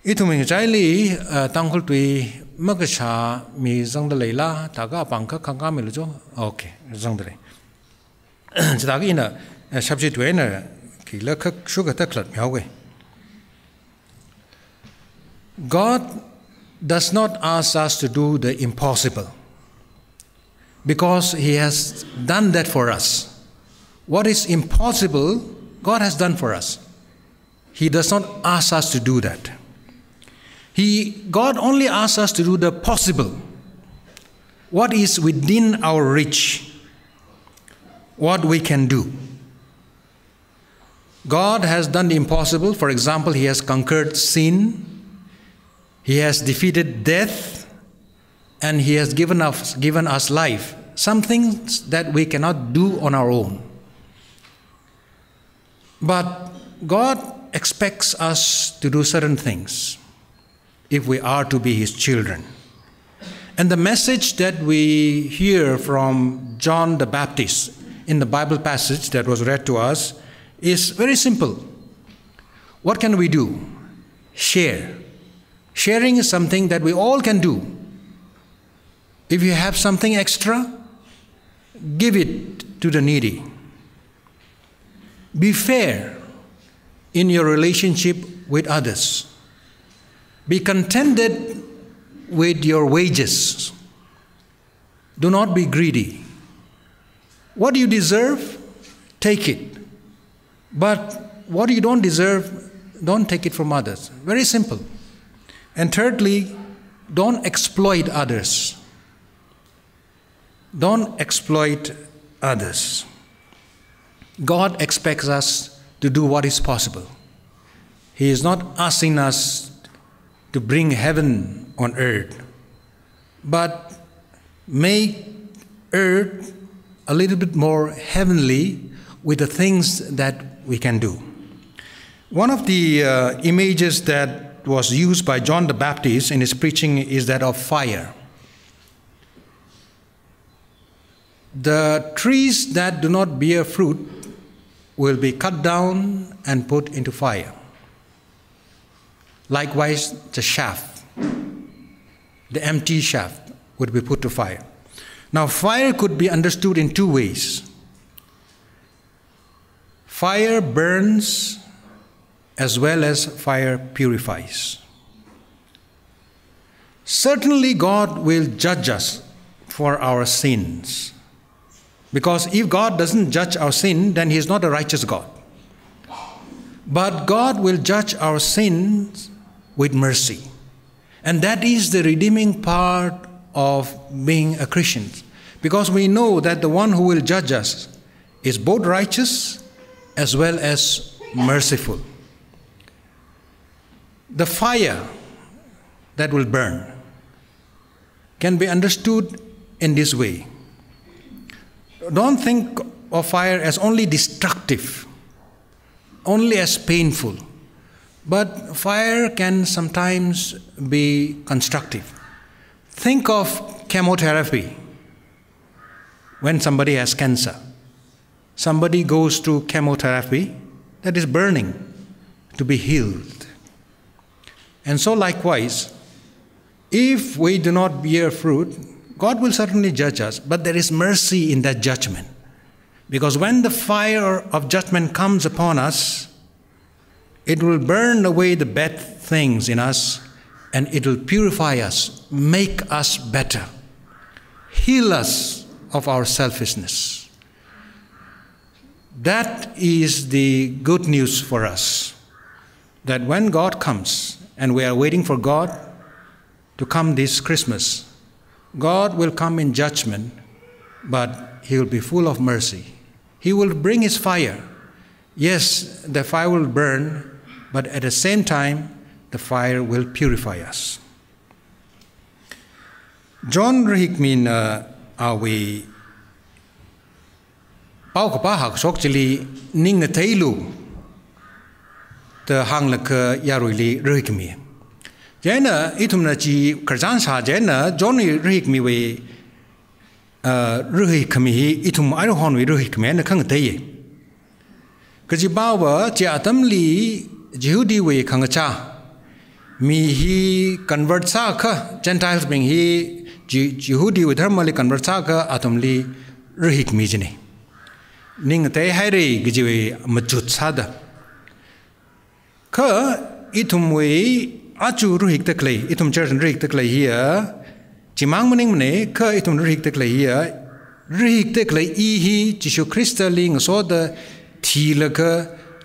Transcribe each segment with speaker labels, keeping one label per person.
Speaker 1: Ituming Jaili, Tangkhul Tui, Magasha, Mi Zangdalela, Taga Banka, Kangamilujo, okay, Zangdre. Zagina, a subject winner, Kilaka Sugar Tucklet, Yahweh. God does not ask us to do the impossible because He has done that for us. What is impossible, God has done for us. He does not ask us to do that. God only asks us to do the possible. What is within our reach, what we can do. God has done the impossible. For example, He has conquered sin, He has defeated death, and He has given us life. Some things that we cannot do on our own. But God expects us to do certain things if we are to be His children. And the message that we hear from John the Baptist in the Bible passage that was read to us is very simple. What can we do? Share. Sharing is something that we all can do. If you have something extra, give it to the needy. Be fair in your relationship with others. Be contented with your wages. Do not be greedy. What you deserve, take it. But what you don't deserve, don't take it from others. Very simple. And thirdly, don't exploit others. Don't exploit others. God expects us to do what is possible. He is not asking us to bring heaven on earth, but make earth a little bit more heavenly with the things that we can do. One of the images that was used by John the Baptist in his preaching is that of fire. The trees that do not bear fruit will be cut down and put into fire. Likewise, the shaft, the empty shaft, would be put to fire. Now, fire could be understood in two ways. Fire burns as well as fire purifies. Certainly, God will judge us for our sins. Because if God doesn't judge our sin, then He is not a righteous God. But God will judge our sins with mercy. And that is the redeeming part of being a Christian. Because we know that the one who will judge us is both righteous as well as merciful. The fire that will burn can be understood in this way. Don't think of fire as only destructive, only as painful. But fire can sometimes be constructive. Think of chemotherapy. When somebody has cancer, somebody goes through chemotherapy that is burning to be healed. And so likewise, if we do not bear fruit, God will certainly judge us, but there is mercy in that judgment. Because when the fire of judgment comes upon us, it will burn away the bad things in us, and it will purify us, make us better, heal us of our selfishness. That is the good news for us, that when God comes, and we are waiting for God to come this Christmas, God will come in judgment, but He will be full of mercy. He will bring His fire. Yes, the fire will burn, but at the same time, the fire will purify us. John Rihikmin awi pau kapahak sokjili ning na teilu te hangleke yaruili Rihikmi. Jena itumna ji kerjaan sa jena John Rihikmi we Rihikmi itum arohon we Rihikmi na kang teye. Kaji bawa ji atamli Jehudi we kangacha mi hi convert sa kha Gentiles being hi Jehudi with thermally convert sa kha atomli rihik mi jini ning te hairi gijiwe machut sada kha itumwe achu ruhik taklei itum church ruhik taklei here chimang muning mne kha itum ruhik taklei here ruhik taklei I hi Jishu Krista ling so da thilaka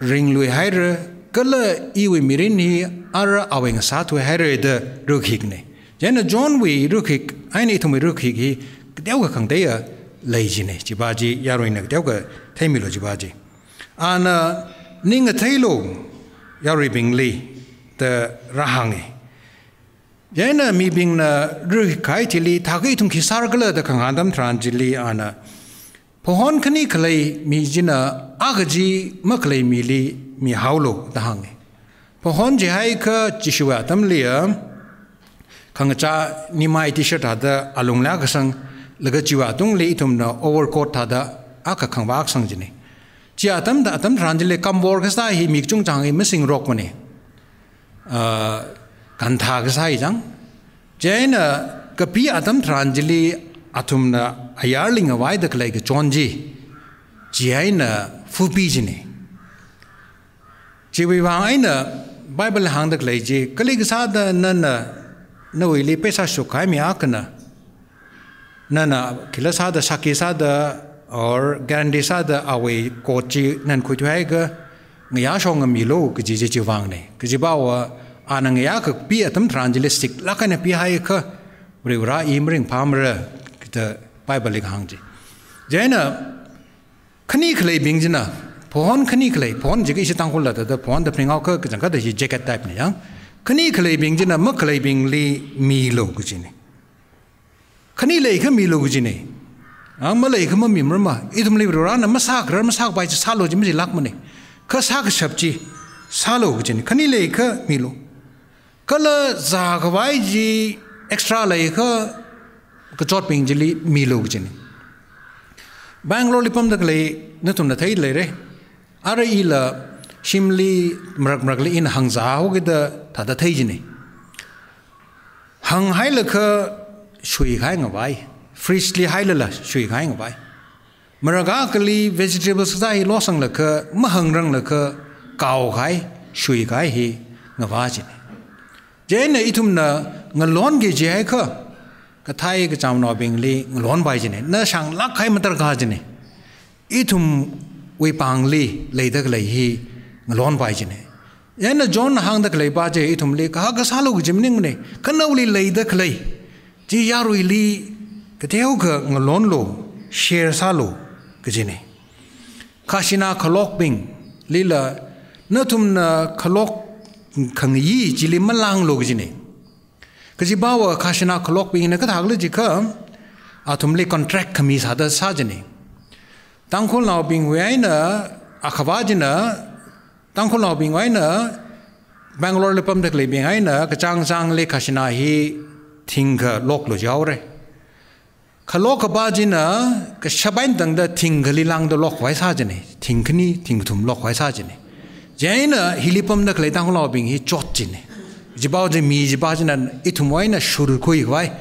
Speaker 1: ring lui haira kala iwe mirin hi ara aweng satwe haira da ruhik ne jena John we ruhik aini itum ruhik hi dewa khang de ya leijine jibaji yaroin nak dewa thaimilo jibaji ana ning thailo yari bingli the rahangi jena mi bing na rukai tili thagi tum kisar gala the khangandam tranjili ana pohon khani khlai mi jina agaji maklai mili mi haulo dahangi pohon je hai kha jishwa tamlia khangcha nimai t-shirt ada alungla gasang laga jiwa tung le itum na overcoat ada aka khangwak sangjini chia tam da tam ranjile kambor khasa hi mikchung chang missing rock mane kan tha khasa hi jang jaina kapi atam ranjili atumna ayarling awai da klai ge chonji jaina fupi jini jiwi wang aina bible hang da klai ji kali khasa da nana noili pesa sukai mi akna nana kilasa da sakisa da or Gandisa the away coachy nan kutuaga Nyashong a milo, Kiji Wangne, Kijibawa, Anangyak, be at them transilistic, Lakana Pihaika, Rivra Imring Palmer, the Bible Hangji. Jana Kanikle Bingina, Pon Kanikle, Pon Jigis Tangkhul, the Pon the Pringaka, Kazaka, the jacket type, young Kanikle Bingina, Mukle Bingli, Milo Gujini. Kanile Milo Gujini. Malay come mimma, itum live around a massacre by Salo Jimmy Lakmani. Kasak Shapchi, Salo Gin, Kanile Milo. Color Zagwaiji extra lake, Kachoping Jilly Milo Gin. Bangalore Lipum the clay, Natum the Tay lady. Ara ila Shimli Mragli in Hangza with the Tata Tajini. Hang Hilaka Shui hang away. Freshly Hilala, Shui hang by Maragakali vegetables die losang laka, Mahangrang laka, Cow high, Shui gai he, Navajin. Jane itumna, Nalongi Jaka, Katai Gajam nobbing li, Nalon by Jene, Nashang Lakai Matar Gajene. Itum Wipang li, later lay he, Nalon by Jene. Yana John hang the clay baje itum lake, Hagasalo Jimning, Kanoli lay the clay. Jiyaru li. Kateuka ngolonlo share salo kajine kashina khalok bing lila natum na khalok khangyi jili malang lo kajine kajibawa kashina khalok bing na kathagle jika atumle contract khami sada sajane tangkhul law bing waina akhawajina tangkhul law bing waina Bangalore lepam dakle bing aina kachang sang le kashina hi thinga lok lo jawre Kaloka bajina, Kashabain dang the Tingali lang the lock Waisajane, Tinkani, Tingtum lock Waisajane. Jaina, Hilipum the Claytang lobbing, he chotjine. Jibaji me, Jibajin and Itumwaina should quick why.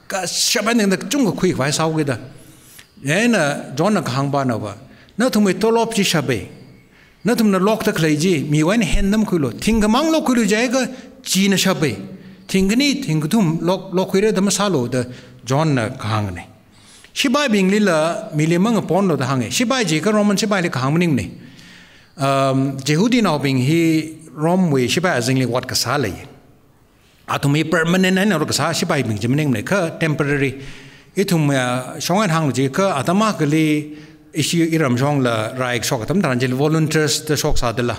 Speaker 1: Kashaban the Jungle quick Waisa with her. Jaina, John Hangbanova, not to me tolop Jishabe. Not to lock the clayji, me when hand them kulo, Tingamang lokulu jaga, Gina Shabe. Tingani, Tingutum, loquire the Masalo, the John Kahangane. Shibai being Lilla, Milimang upon the Hange. Shibai Jika Roman Shibai Kahamning. Jehudi now being he Rom way Shibai as only what Kasale. Atumi permanent and Rokasa Shibai being Jimining temporary. Itum Shong and Hang Jika, Atamakali issue Iram Jong la Raik Shokatam, Ranjil volunteers the Shoks Adela.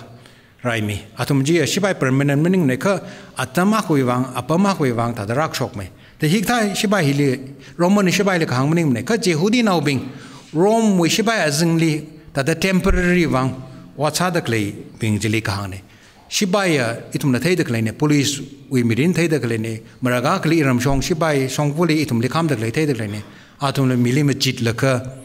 Speaker 1: Raimi. Atumji Shibai permanent meaning Neka, Atamakuivang, Apamakuivang, Tadarak Shok me. The Hikta Shibai Hili, Roman Shibai like Hangmaning, Jehudi now being Rome with Shibai as only that the temporary one, what's other clay being Jilikahane. Shibaya, itum the Tada Clane, police, we midin Tada Clane, Maragakli Ramshong, Shibai, Songfully, itum the Kamda Clay Tada Clane, Atum the Milimajit Laka,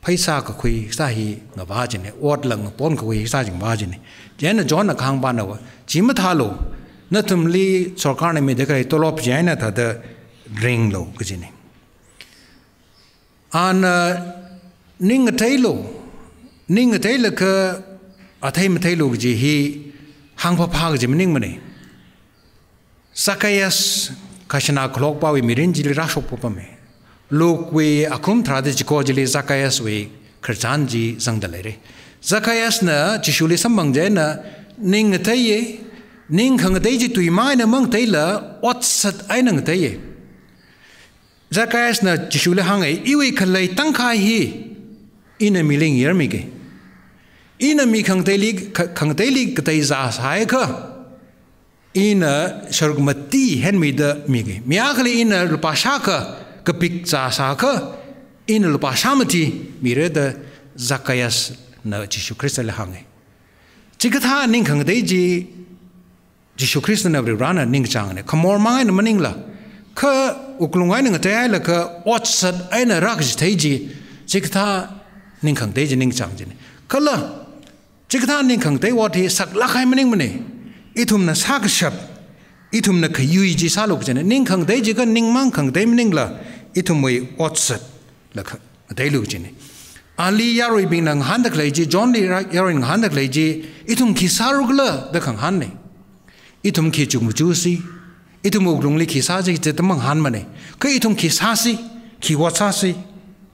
Speaker 1: Paisaka Kui, Sahi, Navajine, Watlang, Ponkaway, Sajing Vajine. Jena John Kang Banawa, Jimatalo. natumli sorkar ne me dekrai tolop jaina tha the ring lo kajini an ning tailo ka athai mthailo ji hi hangpa phag ji ning mane sakayas kashana klok pa we mirin ji ra shop pa me lok we akum thra de ko ji le sakayas we khirchan ji zangdale re sakayas na chishuli sambang je na ning thai ning khang dei ji tui mai na mang tai la ot sat ai nang tai Zakayas na chishule hangai iwi khalai tangkhai hi ina miling yer mi ge ina mi khang tai li katai za sai kha ina shargmati hen mi da mi ge mia khali ina lupa sha kha kapik za sa kha ina lupa shamati mi re da Zakayas na Jishu Christ le hangai chikatha ning khang dei ji Jishu Christ na rana ning chang ne khamor mai na maning la ka uklungai nang tai la ka otsat aina rak ji thai ji chikatha ning khang dei ji ning chang ji ne kala chikatha ning khang dei wat hi sak la khai maning mane ithum na sak shap ithum na khayui ji sa lok ji ne ning khang dei ji ka ning mang khang dei maning la ithum moi otsat la kha dei lu ji ne ali yaroi bing nang han dak lai ji john li yaroi nang han dak lai ji ithum ki saruk la da khang han ne ithum ki chung chu si itum uglungli ki sa ji te tamang han mane ka itum ki sa si ki wa sa si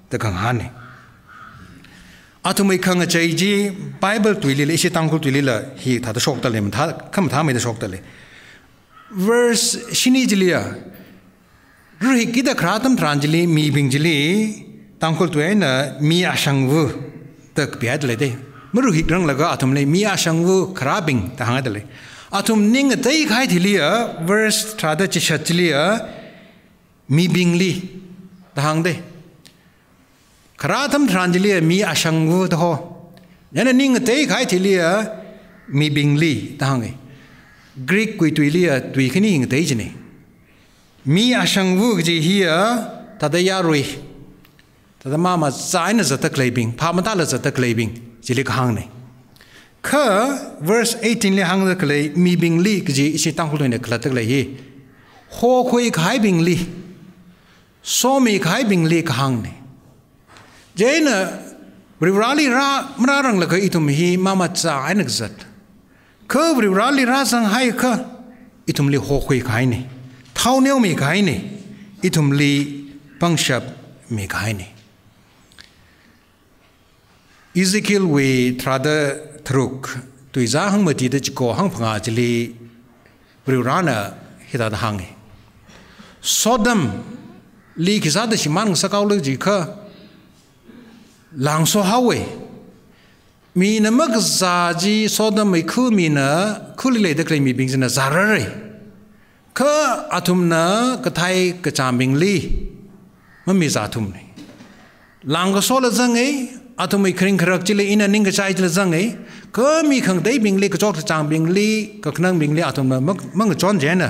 Speaker 1: da kang han ne atumai khang chai ji bible tuili le isi tangkhul tuili la hi tha da shok ta le tha kham tha me da shok ta le verse shini jilia ruhi ki da khratam tranjili mi bingjili tangkhul tuena mi ashangwu tak piat le de muruhi grang la ga atum le mi ashangwu khrabing ta hang da le atum ning tai khai thilia verse thada chi chatlia mi bingli dang de kharatham tranjili mi ashangu do yana ning tai khai thilia mi bingli dang e greek kuituilia tui khini ing tai jini mi ashangu ji hia tada yarui tada mama zaina zata claiming phamata la zata claiming jili khang ne Ka verse 18 le hang da klei mi bing li ji isi tangkhul ne khla tak le hi ho khoi khai bing li so mi khai bing li khang ne jaina riwrali ra mra rang la ka itum hi mama cha ainak zat ka riwrali ra sang hai ka itum li ho khoi khai ne thau neu mi khai ne itum li pangshap mi khai ne Ezekiel we trada Truk tui za hang mati de ko hang phanga jili brirana hida da hang Sodom li ki za da shiman sakaw le ji kha lang so hawe mi na mag za ji Sodom mai khu mi na khuli le de klei mi bing na zarare kha atum na ka thai ka chambing li ma mi za thum ne lang ga so la zang ei atumai khring kharak chile ina ning ka chai chile zang ei ka mi khang dei bing le ka chok chang bing li ka khnang bing le atum mang chon jena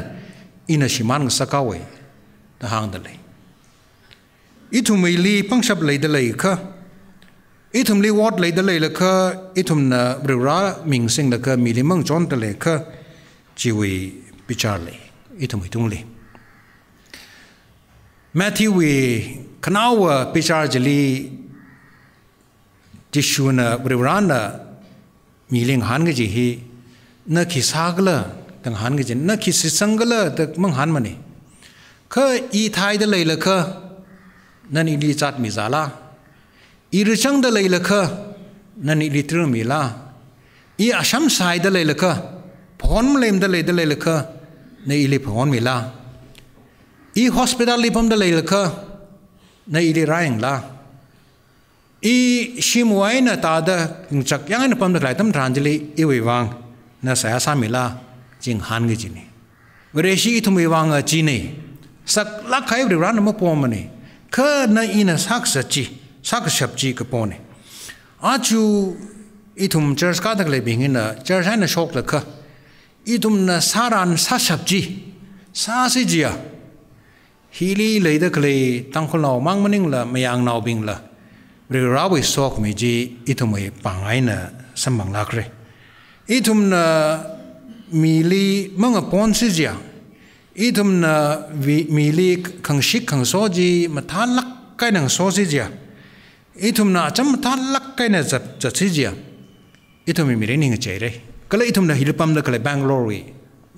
Speaker 1: ina shiman sa ka we da hang da le itum li pangshap le da le kha itum li wat le da le la kha itum na bra ming sing da ka mi li mang chon da le kha chi we pichar le itum itung le Matthew we kanawa pichar jali Jishuna Brivana Miling Hangaji he na kisagla tang Hangaji na kisangala the Mang Hanmani Ka e Thai the Lailaka Nani li chat mizala I Richang the Lailaka Nani litru mila I Asham Sai the Lailaka Pon lame the Lailaka Na ili pon mila I hospital lipum the Lailaka Na ili rang la I shimuaina tada chak yang pam da klaitam tranjili iwi wang na saya samila jing han ge jini reshi thumi wang a jini sak la khai ri ran mo pomani kha na ina sak sachi sak shapji ka pone achu itum church ka da le bingina church na shok la kha itum na saran sa shapji sa si jia hili le da kle tangkhul naw mang maning la mayang naw bing la Rawi sok mi ji itumai pangai na sambang lakre itum na mili mga ponsizia itum na mili kang shik kang soji mathalak kai nang sosizia itum na acham mathalak kai na zatsizia itum miri ning chere kala itum na hilpam da kala Bangalore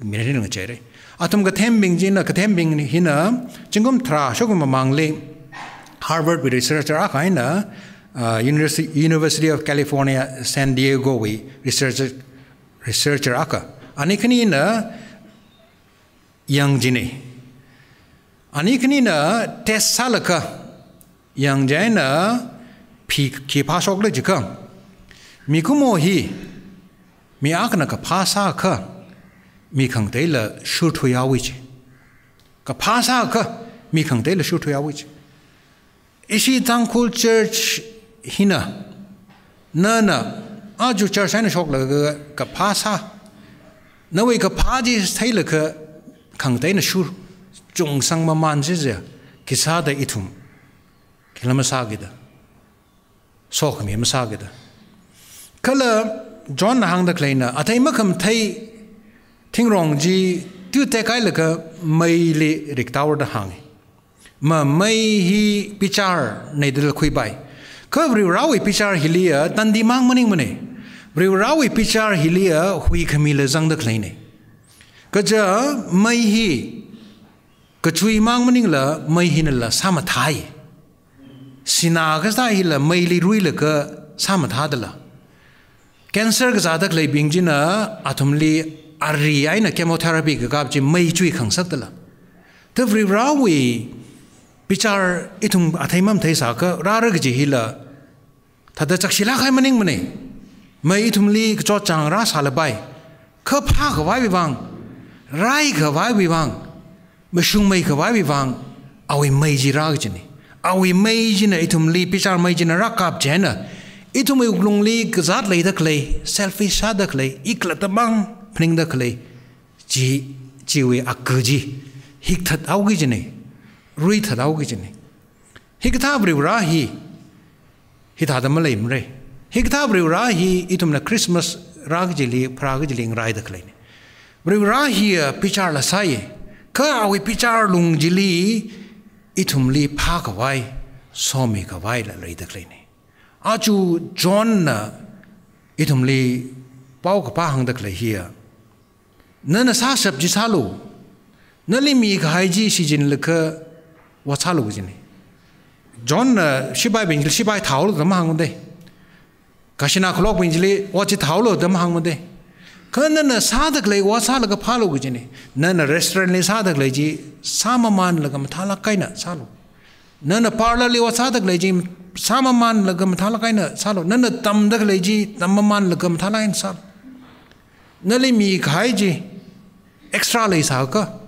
Speaker 1: miri ning chere atum ka thembing jina ka thembing hina chingom thra shogum mangle Harvard researcher akaina University of California San Diego researcher aka anikani na yang jine anikani na test salaka yang jaina ki pasok le jika mikumo hi mi akna ka phasa ka mi khang tela shu thu yawi ka phasa ka mi khang tela shu thu yawi ishi Tangkhul church hina nana aju church ana shok la ka phasa nawi ka phaji thaila ka khang taina shu chung sang ma man je ja kisa da itum kilama sagida sok mi ma sagida kala John hang da kleina atai makam thai thingrong ji tu te kai la ka mai le riktawar da hang ma mai hi pichar nei dal khui bai ka bri rawi pichar hilia tandi mang maning mane bri rawi pichar hilia hui khamila jang da kleine ka ja mai hi ka chui mang maning la mai hin la sama thai sina ka sa hi la mai li rui la ka sama tha da la cancer ga zada klei bingjina athumli ari aina chemotherapy ga gap ji mai chui khang sak da la the bri rawi pichar itum athaimam thai sa ka rara gi hila thada chakshila khai maning mane mai itum li cho chang ra sala bai kha pha ga wai bang rai ga wai bang mashung mai ga wai bang awi mai ji ra gi ni awi mai ji na itum li pichar mai ji na ra kap jena itum ai uglung li ga zat lei da klei selfish sa da klei ikla ta bang phning da klei ji we akji hik that au gi ni rui thật đâu cái chuyện này, hít thở bự ra hi, hít thở đâm lấy mày, hít thở bự ra hi, itum na Christmas ra cái gì li, pra cái gì li ngai được lấy, bự ra hi pichar là sai, cái awi pichar lung gì li, itum li pa cái vai, somi cái vai là lấy được lấy này, achu John na, itum li bao cái pa hang được lấy hi, nên sa sập gì sa lu, nên li mi cái gì si jin lực What's halo with me? John Shibai Bingley Shibai Towel, the Mahangde. Kashina Clock Bingley, watch it howlo, the Mahangde. Kernan a Sadakle was Halaga Palo with me. None a restaurant is Sadakleji, Samaman Lagamatala Kaina, Salo. None a parlor was Sadakleji, Samaman Lagamatala Kaina, Salo. None a Tamdakleji, Tamaman Lagamatala and Sal. Nelly me Kaiji, extra lace haka,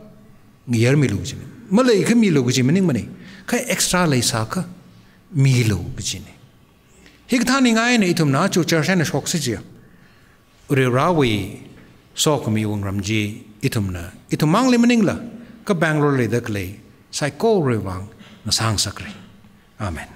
Speaker 1: near me losing. Malay ka milo guji maning mani kay extra lay saka milo guji ni higthani ngai na itum na chu church na shok sijia ure rawi sok mi wong ramji itum na itum mangli maning la ka Bangalore le dak le sai ko rewang na sang sakri amen.